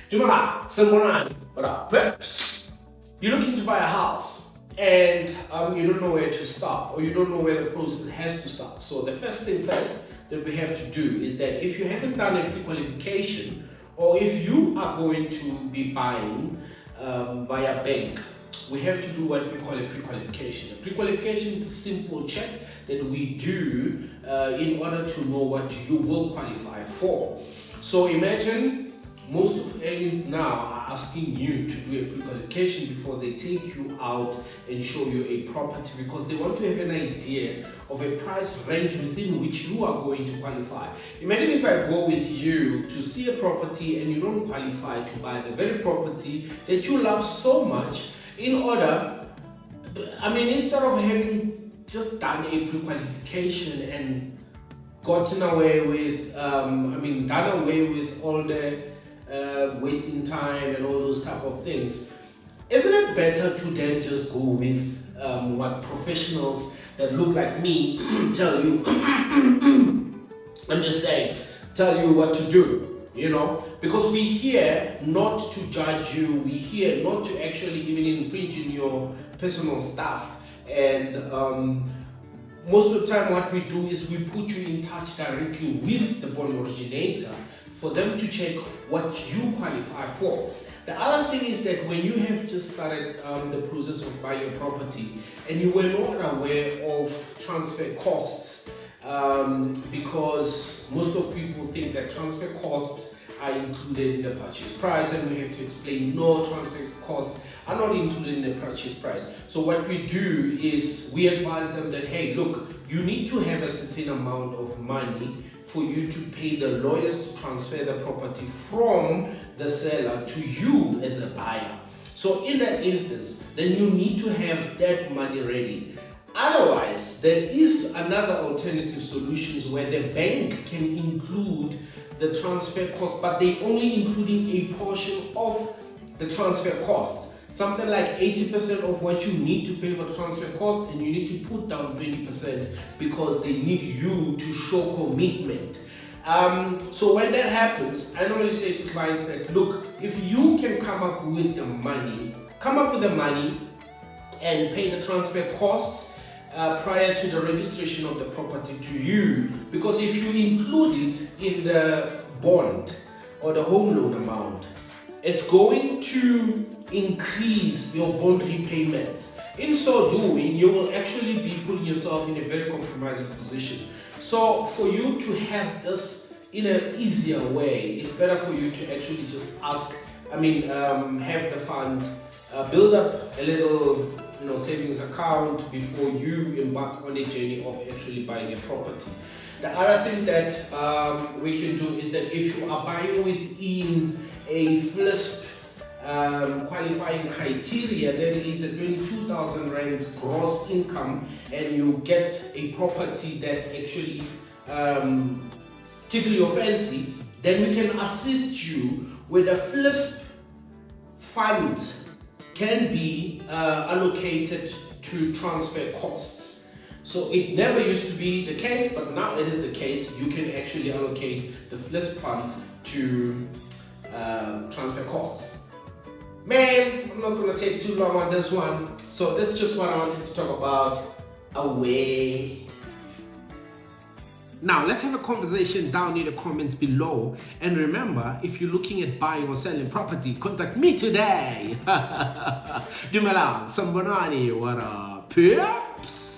What up, peps? You're looking to buy a house and you don't know where to start, or you don't know where the process has to start. So the first thing first that we have to do is that if you haven't done a pre-qualification, or if you are going to be buying via bank, we have to do what we call a pre-qualification. A pre-qualification is a simple check that we do in order to know what you will qualify for. So imagine most of aliens now are asking you to do a pre-qualification before they take you out and show you a property, because they want to have an idea of a price range within which you are going to qualify. Imagine if I go with you to see a property and you don't qualify to buy the very property that you love so much, instead of having just done a pre-qualification and gotten away with, done away with all the wasting time and all those type of things, isn't it better to then just go with what professionals that look like me tell you? I'm just saying, tell you what to do. Because we're here not to judge you, we're here not to actually even infringe in your personal stuff. And most of the time what we do is we put you in touch directly with the bond originator for them to check what you qualify for. The other thing is that when you have just started the process of buying a property and you were not aware of transfer costs, because most of people think that transfer costs are included in the purchase price, and we have to explain no, transfer costs are not included in the purchase price. So what we do is we advise them that, hey, look, you need to have a certain amount of money for you to pay the lawyers to transfer the property from the seller to you as a buyer. So in that instance, then you need to have that money ready. Otherwise, there is another alternative solutions where the bank can include the transfer cost, but they only including a portion of the transfer costs. Something like 80% of what you need to pay for transfer cost, and you need to put down 20% because they need you to show commitment. So when that happens, I normally say to clients that, look, if you can come up with the money and pay the transfer costs prior to the registration of the property to you, because if you include it in the bond or the home loan amount, it's going to increase your bond repayment. In so doing, you will actually be putting yourself in a very compromising position. So for you to have this in an easier way, it's better for you to actually just have the funds, build up a little savings account before you embark on a journey of actually buying a property. The other thing that we can do is that if you are buying within a FLISP qualifying criteria, that is a 22,000 rands gross income, and you get a property that actually tickle your fancy, then we can assist you with a FLISP funds can be allocated to transfer costs. So it never used to be the case, but now it is the case. You can actually allocate the FLISP funds to transfer costs. Man, I'm not going to take too long on this one. So this is just what I wanted to talk about. Away. Now let's have a conversation down in the comments below. And remember, if you're looking at buying or selling property, contact me today. Dumelang, Sambonani, what up, peeps?